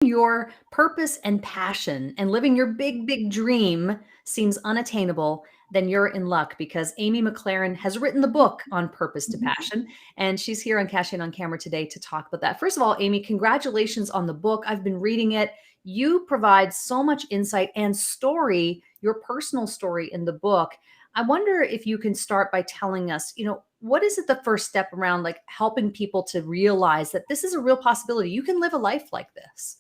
your purpose and passion and living your big, big dream seems unattainable, then you're in luck because Amy McLaren has written the book on purpose to passion. And she's here on Cash In on Camera today to talk about that. First of all, Amy, congratulations on the book. I've been reading it. You provide so much insight and story, your personal story in the book. I wonder if you can start by telling us, what is it the first step around like helping people to realize that this is a real possibility? You can live a life like this.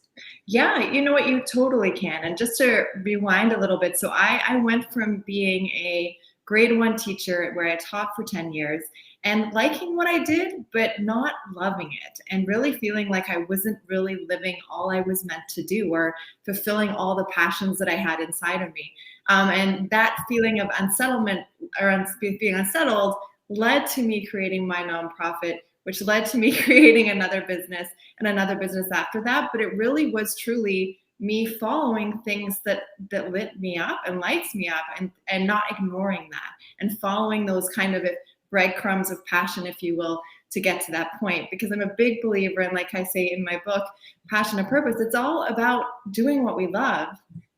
Yeah, you know what? You totally can. And just to rewind a little bit, so I went from being a grade one teacher where I taught for 10 years and liking what I did, but not loving it and really feeling like I wasn't really living all I was meant to do or fulfilling all the passions that I had inside of me. And that feeling of unsettlement or being unsettled led to me creating my nonprofit, which led to me creating another business and another business after that. But it really was truly me following things that lit me up and lights me up and not ignoring that and following those kind of breadcrumbs of passion, if you will, to get to that point. Because I'm a big believer in, like I say in my book, Passion and Purpose, it's all about doing what we love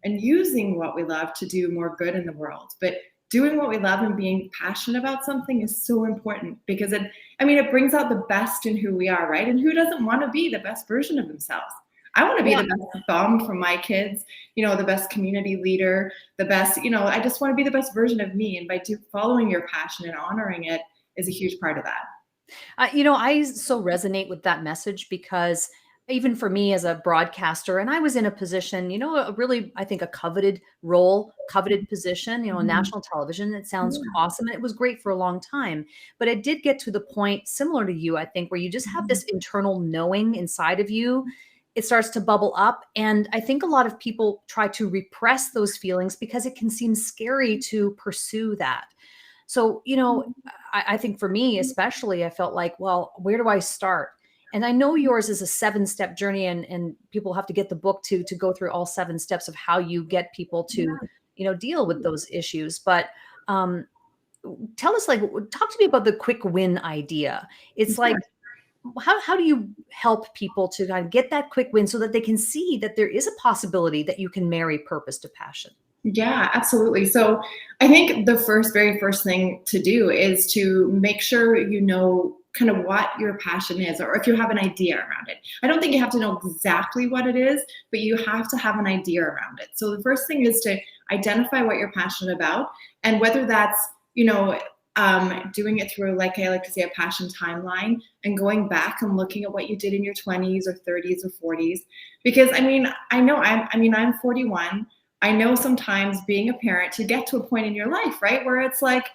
and using what we love to do more good in the world. But doing what we love and being passionate about something is so important because it brings out the best in who we are, right? And who doesn't want to be the best version of themselves? I want to be the best mom for my kids, the best community leader, the best, I just want to be the best version of me. And by following your passion and honoring it is a huge part of that. I so resonate with that message because even for me as a broadcaster, and I was in a position, a really, I think, a coveted role, coveted position, on national television. It sounds awesome. And it was great for a long time. But it did get to the point similar to you, I think, where you just have this internal knowing inside of you. It starts to bubble up. And I think a lot of people try to repress those feelings because it can seem scary to pursue that. So, I think for me, especially, I felt like, well, where do I start? And I know yours is a 7-step journey and people have to get the book to go through all 7 steps of how you get people to, deal with those issues. But tell us, talk to me about the quick win idea. It's like, how do you help people to kind of get that quick win so that they can see that there is a possibility that you can marry purpose to passion? Yeah, absolutely. So I think the very first thing to do is to make sure you know kind of what your passion is, or if you have an idea around it. I don't think you have to know exactly what it is, but you have to have an idea around it. So the first thing is to identify what you're passionate about, and whether that's, doing it through, like I like to say, a passion timeline and going back and looking at what you did in your 20s or 30s or 40s. Because I'm 41. I know sometimes being a parent, you get to a point in your life, right, where it's like,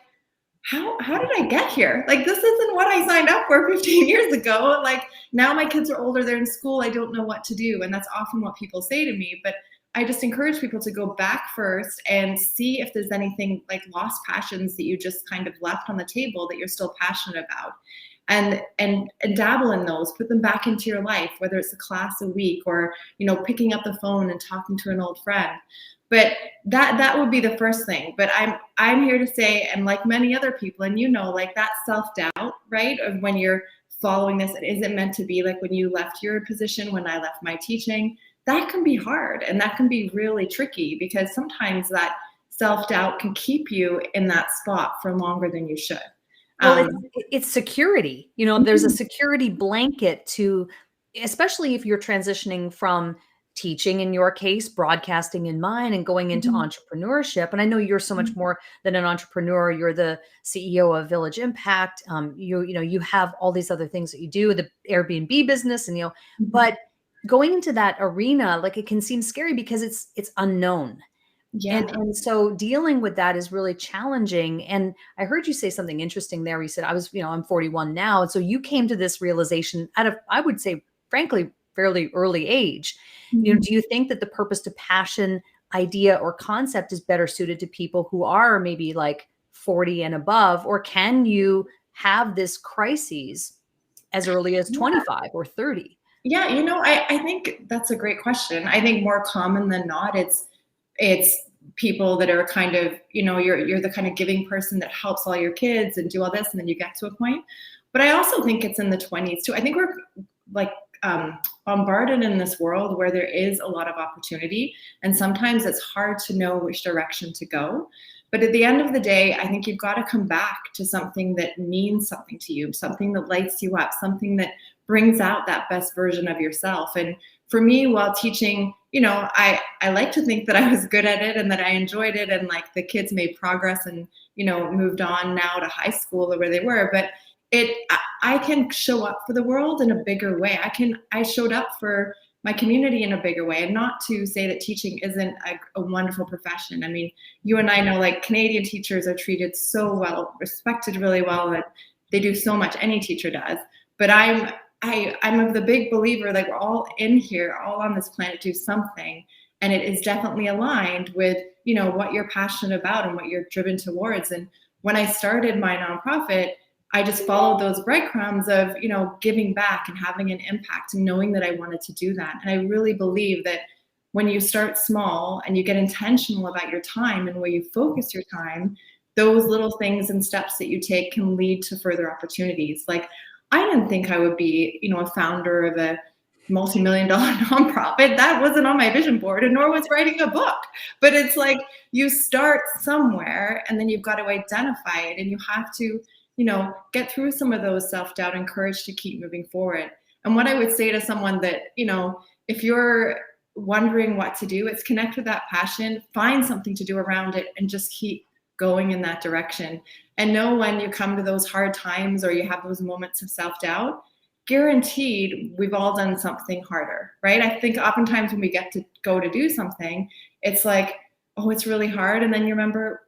how did I get here? Like, this isn't what I signed up for 15 years ago. Like, now my kids are older, they're in school, I don't know what to do. And that's often what people say to me. But I just encourage people to go back first and see if there's anything like lost passions that you just kind of left on the table that you're still passionate about. And dabble in those, put them back into your life, whether it's a class a week or, picking up the phone and talking to an old friend. But that would be the first thing. But I'm here to say, and like many other people, and like that self-doubt, right? Of when you're following this, it isn't meant to be. Like when you left your position, when I left my teaching, that can be hard and that can be really tricky because sometimes that self-doubt can keep you in that spot for longer than you should. Well, it's security. There's a security blanket to, especially if you're transitioning from teaching in your case, broadcasting in mine, and going into entrepreneurship. And I know you're so much more than an entrepreneur. You're the CEO of Village Impact. You have all these other things that you do, the Airbnb business, and but going into that arena, like it can seem scary because it's unknown. Yeah. And so dealing with that is really challenging. And I heard you say something interesting there. You said, I'm 41 now. And so you came to this realization out of, I would say, frankly, fairly early age. Do you think that the purpose to passion idea or concept is better suited to people who are maybe like 40 and above, or can you have this crisis as early as 25 or 30? Yeah, I think that's a great question. I think more common than not, it's people that are kind of, you're the kind of giving person that helps all your kids and do all this, and then you get to a point. But I also think it's in the 20s too. I think we're like bombarded in this world where there is a lot of opportunity, and sometimes it's hard to know which direction to go. But at the end of the day, I think you've got to come back to something that means something to you, something that lights you up, something that brings out that best version of yourself. And for me, while teaching, I like to think that I was good at it and that I enjoyed it, and like the kids made progress and, moved on now to high school or where they were. But I can show up for the world in a bigger way. I showed up for my community in a bigger way, and not to say that teaching isn't a wonderful profession. I mean, you and I know, like, Canadian teachers are treated so well, respected really well, that they do so much. Any teacher does. But I'm of the big believer that we're all in here, all on this planet, do something, and it is definitely aligned with what you're passionate about and what you're driven towards. And when I started my nonprofit, I just followed those breadcrumbs of, giving back and having an impact and knowing that I wanted to do that. And I really believe that when you start small and you get intentional about your time and where you focus your time, those little things and steps that you take can lead to further opportunities. Like, I didn't think I would be, a founder of a multi-million-dollar nonprofit. That wasn't on my vision board, and nor was writing a book. But it's like, you start somewhere and then you've got to identify it, and you have to get through some of those self-doubt and courage to keep moving forward. And what I would say to someone that, if you're wondering what to do, it's connect with that passion, find something to do around it, and just keep going in that direction. And know when you come to those hard times or you have those moments of self-doubt, guaranteed we've all done something harder, right? I think oftentimes when we get to go to do something, it's like, oh, it's really hard. And then you remember,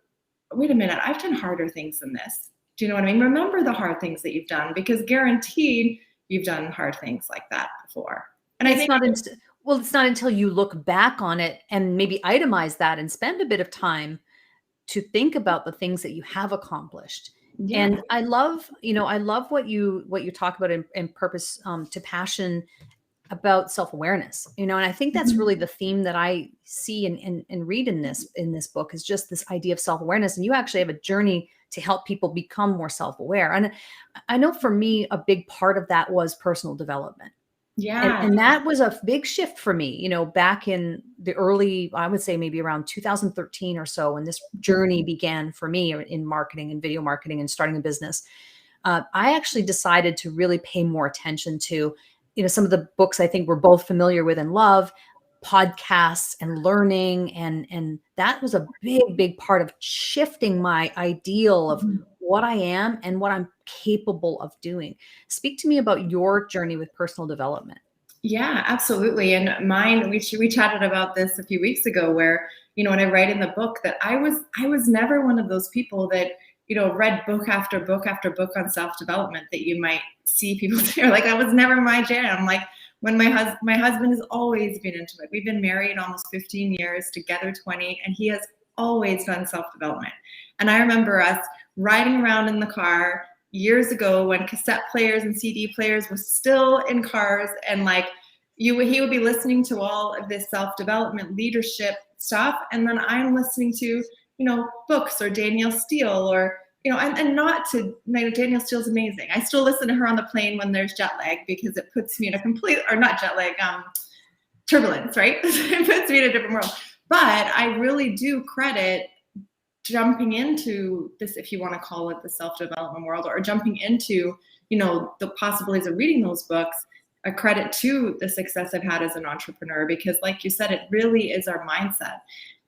wait a minute, I've done harder things than this. Do you know what I mean? Remember the hard things that you've done, because guaranteed you've done hard things like that before. And it's not until you look back on it and maybe itemize that and spend a bit of time to think about the things that you have accomplished. Yeah. And I love what you talk about in purpose to passion, about self-awareness, and I think that's really the theme that I see and read in this book, is just this idea of self-awareness. And you actually have a journey to help people become more self-aware. And I know for me, a big part of that was personal development. Yeah. And that was a big shift for me, back in the early, I would say maybe around 2013 or so, when this journey began for me in marketing and video marketing and starting a business. I actually decided to really pay more attention to, some of the books I think we're both familiar with and love, podcasts and learning. And that was a big part of shifting my ideal of what I am and what I'm capable of doing. Speak to me about your journey with personal development. Yeah, absolutely. And mine, we chatted about this a few weeks ago, where, when I write in the book that I was never one of those people that, read book after book after book on self-development that you might see people do. Like, that was never my jam. Like, when my husband has always been into it. We've been married almost 15 years, together 20, and he has always done self-development. And I remember us riding around in the car years ago when cassette players and CD players were still in cars, and like he would be listening to all of this self-development leadership stuff, and then I'm listening to books or Danielle Steele, or and not to, Danielle Steele's amazing. I still listen to her on the plane when there's jet lag, because it puts me in a complete, or not jet lag, turbulence, right? It puts me in a different world. But I really do credit jumping into this, if you want to call it the self-development world, or jumping into, the possibilities of reading those books, a credit to the success I've had as an entrepreneur, because like you said, it really is our mindset.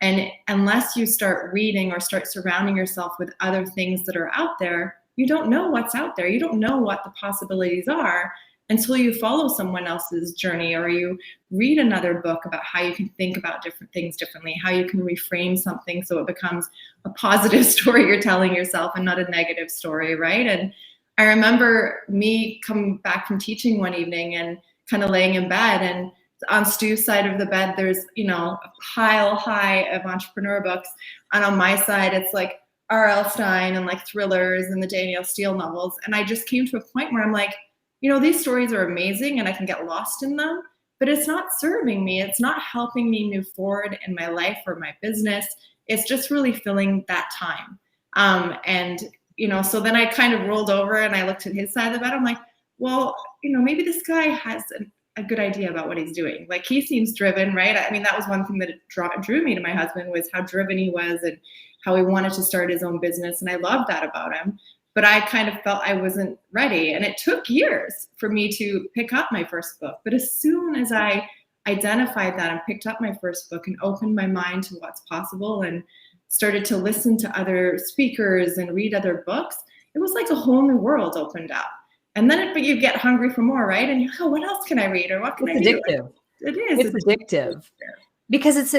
And unless you start reading or start surrounding yourself with other things that are out there, you don't know what's out there. You don't know what the possibilities are until you follow someone else's journey, or you read another book about how you can think about different things differently, how you can reframe something so it becomes a positive story you're telling yourself and not a negative story, right? And I remember me coming back from teaching one evening and kind of laying in bed, and on Stu's side of the bed, there's, a pile high of entrepreneur books. And on my side, it's like R.L. Stein and like thrillers and the Danielle Steele novels. And I just came to a point where I'm like, these stories are amazing and I can get lost in them, but it's not serving me. It's not helping me move forward in my life or my business. It's just really filling that time. So then I kind of rolled over and I looked at his side of the bed. I'm like, well, maybe this guy has a good idea about what he's doing. Like, he seems driven, right? I mean, that was one thing that drew me to my husband, was how driven he was and how he wanted to start his own business. And I loved that about him. But I kind of felt I wasn't ready. And it took years for me to pick up my first book. But as soon as I identified that and picked up my first book and opened my mind to what's possible and started to listen to other speakers and read other books, it was like a whole new world opened up. And then but you get hungry for more, right? And oh, what else can I read, or what can I do? Addictive. It is. It's addictive. Because it's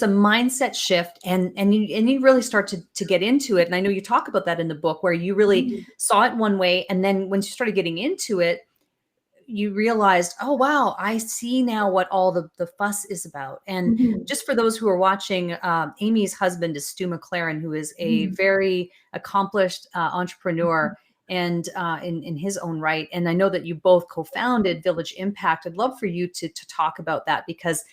a mindset shift, and you really start to get into it. And I know you talk about that in the book, where you really saw it one way, and then when you started getting into it, you realized, oh wow, I see now what all the fuss is about. And just for those who are watching, Amy's husband is Stu McLaren, who is a very accomplished entrepreneur and in his own right. And I know that you both co-founded Village Impact. I'd love for you to talk about that, because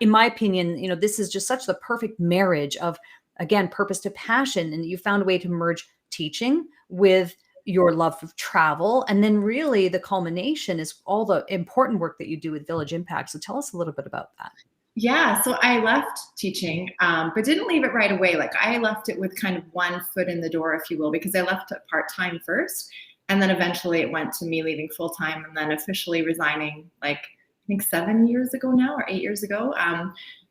in my opinion, you know, this is just such the perfect marriage of, again, purpose to passion. And you found a way to merge teaching with your love of travel. And then really the culmination is all the important work that you do with Village Impact. So tell us a little bit about that. Yeah, so I left teaching, but didn't leave it right away. Like, I left it with kind of one foot in the door, if you will, because I left it part-time first. And then eventually it went to me leaving full-time and then officially resigning, like, I think 7 years ago now, or 8 years ago.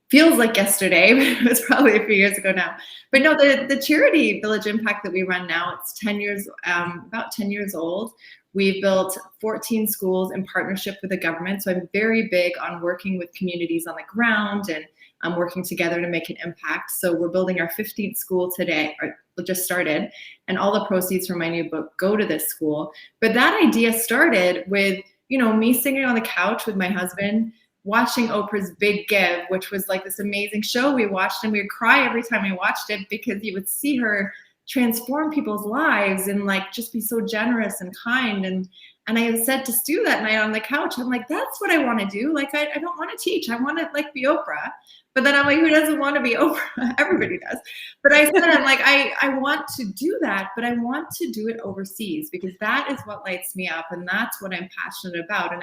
Feels like yesterday, but it was probably a few years ago now. But no, the charity Village Impact that we run now, it's 10 years, about 10 years old. We've built 14 schools in partnership with the government. So I'm very big on working with communities on the ground and working together to make an impact. So we're building our 15th school today, or just started, and all the proceeds from my new book go to this school. But that idea started with, you know, me sitting on the couch with my husband, watching Oprah's Big Give, which was like this amazing show we watched, and we would cry every time we watched it, because you would see her transform people's lives and like just be so generous and kind. And I said to Stu that night on the couch, I'm like, that's what I want to do. Like, I don't want to teach. I want to like be Oprah. But then I'm like, who doesn't want to be Oprah? Everybody does. But I said, I'm like, I want to do that, but I want to do it overseas, because that is what lights me up. And that's what I'm passionate about. And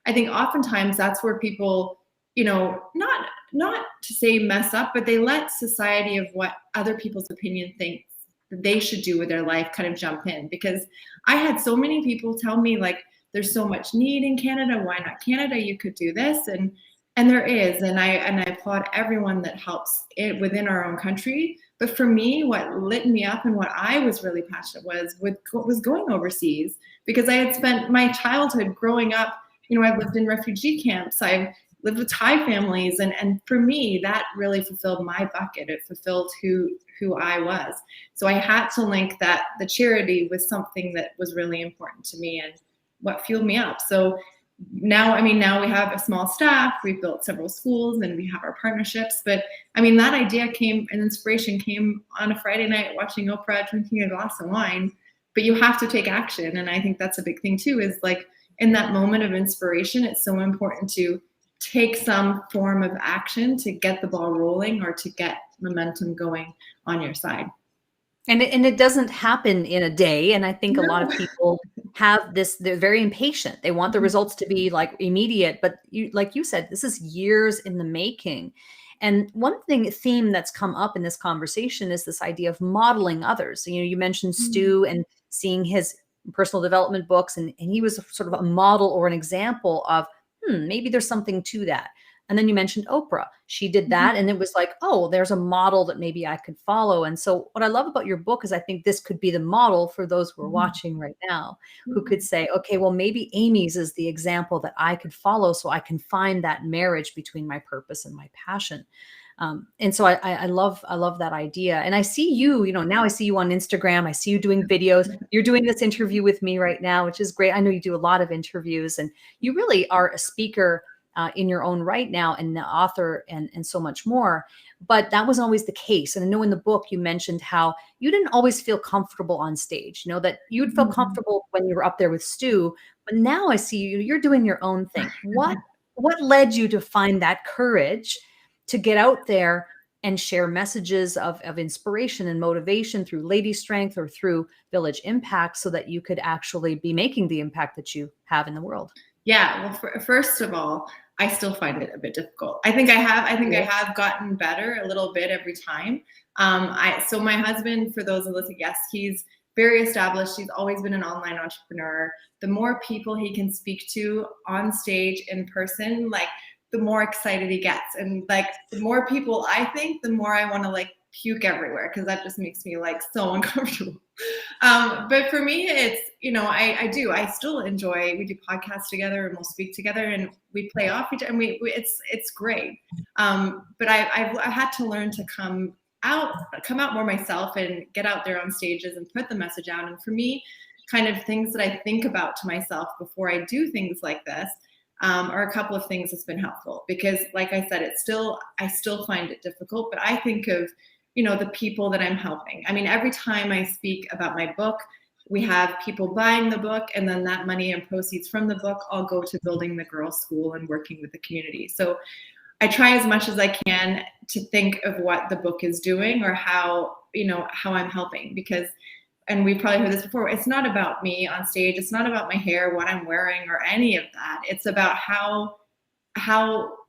I think oftentimes that's where people, you know, not to say mess up, but they let society of what other people's opinion thinks that they should do with their life kind of jump in. Because I had so many people tell me, like, there's so much need in Canada. Why not Canada? You could do this. And there is. And I applaud everyone that helps it within our own country. But for me, what lit me up and what I was really passionate was going overseas, because I had spent my childhood growing up. You know, I've lived in refugee camps. I've lived with Thai families. And for me, that really fulfilled my bucket. It fulfilled who I was. So I had to link that the charity was something that was really important to me and what fueled me up. So now we have a small staff. We've built several schools and we have our partnerships. But I mean, that idea came, and inspiration came on a Friday night watching Oprah, drinking a glass of wine. But you have to take action. And I think that's a big thing too, is like, in that moment of inspiration, it's so important to take some form of action to get the ball rolling or to get momentum going on your side. And it doesn't happen in a day. And I think a lot of people have this, they're very impatient. They want the results to be like immediate, but like you said, this is years in the making. And one theme that's come up in this conversation is this idea of modeling others. You know, you mentioned Stu and seeing his personal development books, and he was sort of a model or an example of, maybe there's something to that. And then you mentioned Oprah. She did that, and it was like, oh, there's a model that maybe I could follow. And so what I love about your book is I think this could be the model for those who are watching right now, who could say, okay, well, maybe Amy's is the example that I could follow, so I can find that marriage between my purpose and my passion. And so I love that idea. And I see you, now I see you on Instagram. I see you doing videos. You're doing this interview with me right now, which is great. I know you do a lot of interviews, and you really are a speaker in your own right now, and the author and so much more. But that wasn't always the case. And I know in the book you mentioned how you didn't always feel comfortable on stage, that you'd feel comfortable when you were up there with Stu. But now I see you're doing your own thing. What led you to find that courage to get out there and share messages of inspiration and motivation through Lady Strength or through Village Impact, so that you could actually be making the impact that you have in the world? Yeah, well, first of all, I still find it a bit difficult. I have gotten better a little bit every time. So my husband, for those who listen, yes, he's very established. He's always been an online entrepreneur. The more people he can speak to on stage, in person, like, the more excited he gets. And like, the more people I think, the more I want to like puke everywhere, because that just makes me like so uncomfortable. But for me, it's, I still enjoy, we do podcasts together and we'll speak together and we play off each other, and it's great. But I had to learn to come out more myself and get out there on stages and put the message out. And for me, kind of things that I think about to myself before I do things like this, are a couple of things that's been helpful, because like I said, I still find it difficult, but I think of, the people that I'm helping. I mean, every time I speak about my book, we have people buying the book, and then that money and proceeds from the book all go to building the girls' school and working with the community. So I try as much as I can to think of what the book is doing, or how I'm helping, because, and we probably heard this before, it's not about me on stage. It's not about my hair, what I'm wearing, or any of that. It's about how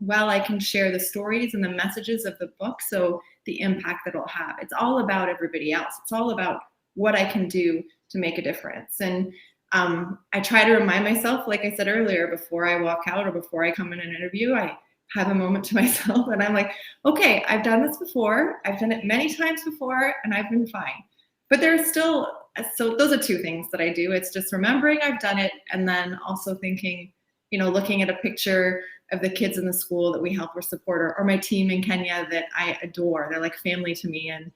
well I can share the stories and the messages of the book, so the impact that it'll have. It's all about everybody else. It's all about what I can do to make a difference. And I try to remind myself, like I said earlier, before I walk out or before I come in an interview, I have a moment to myself and I'm like, okay, I've done this before. I've done it many times before and I've been fine. But there's still, so those are two things that I do. It's just remembering I've done it, and then also thinking, looking at a picture of the kids in the school that we help or support, or my team in Kenya that I adore. They're like family to me, and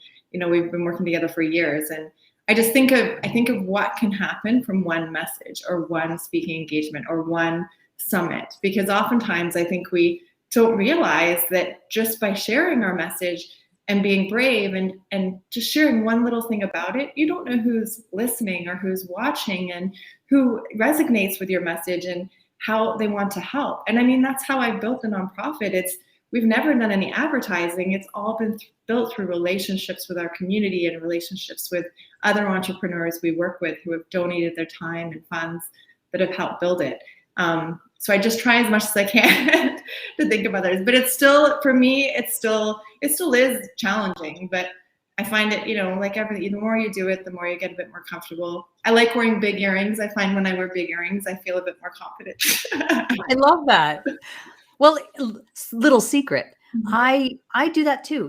we've been working together for years. And I think of what can happen from one message or one speaking engagement or one summit, because oftentimes I think we don't realize that just by sharing our message and being brave and just sharing one little thing about it, you don't know who's listening or who's watching and who resonates with your message and how they want to help. And I mean, that's how I built the nonprofit. We've never done any advertising. It's all been built through relationships with our community and relationships with other entrepreneurs we work with who have donated their time and funds that have helped build it. So I just try as much as I can to think of others, but it's still, for me, it still is challenging, but I find it, like everything, the more you do it, the more you get a bit more comfortable. I like wearing big earrings. I find when I wear big earrings, I feel a bit more confident. I love that. Well, little secret. I do that too.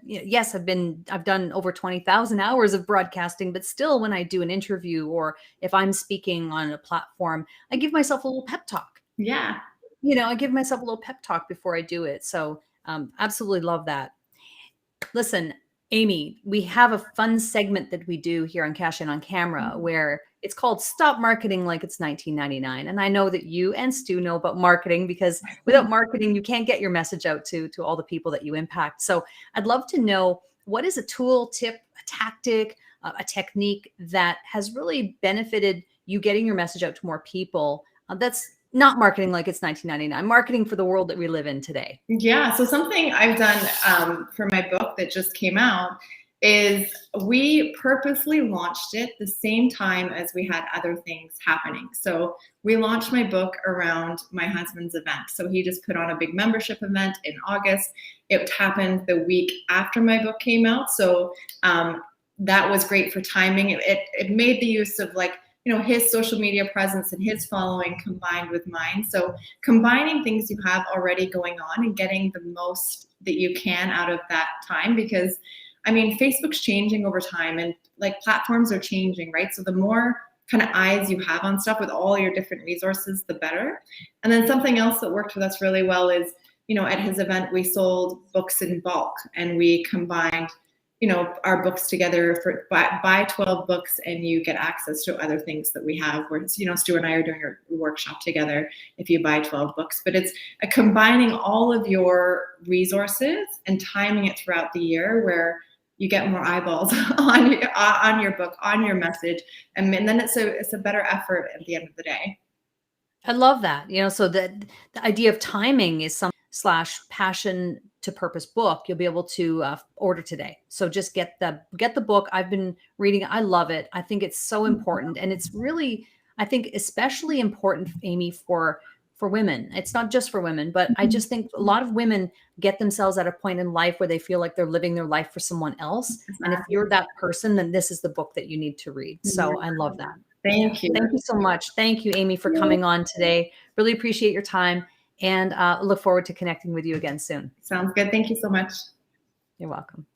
Yes, I've done over 20,000 hours of broadcasting, but still when I do an interview or if I'm speaking on a platform, I give myself a little pep talk. Yeah. I give myself a little pep talk before I do it. So absolutely love that. Listen, Amy, we have a fun segment that we do here on Cash In on Camera where it's called Stop Marketing Like It's 1999. And I know that you and Stu know about marketing, because without marketing, you can't get your message out to all the people that you impact. So I'd love to know, what is a tool, tip, a tactic, a technique that has really benefited you getting your message out to more people that's not marketing like it's 1999, marketing for the world that we live in today? Yeah. So something I've done for my book that just came out is we purposely launched it the same time as we had other things happening. So we launched my book around my husband's event. So he just put on a big membership event in August. It happened the week after my book came out. So that was great for timing. It made the use of his social media presence and his following combined with mine. So combining things you have already going on and getting the most that you can out of that time, because I mean, Facebook's changing over time and platforms are changing, right? So the more kind of eyes you have on stuff with all your different resources, the better. And then something else that worked with us really well is, at his event, we sold books in bulk and we combined our books together for buy 12 books and you get access to other things that we have, where it's, Stu and I are doing a workshop together if you buy 12 books, but it's combining all of your resources and timing it throughout the year where you get more eyeballs on your book, on your message. And then it's a better effort at the end of the day. I love that. So the idea of timing is some /passion to purpose book you'll be able to order today. So just get the book. I've been reading it. I love it. I think it's so important. And it's really, I think especially important, Amy, for women. It's not just for women, but I just think a lot of women get themselves at a point in life where they feel like they're living their life for someone else. And if you're that person, then this is the book that you need to read. So I love that. Thank you. Thank you so much. Thank you, Amy, for coming on today. Really appreciate your time, and look forward to connecting with you again soon. Sounds good. Thank you so much. You're welcome.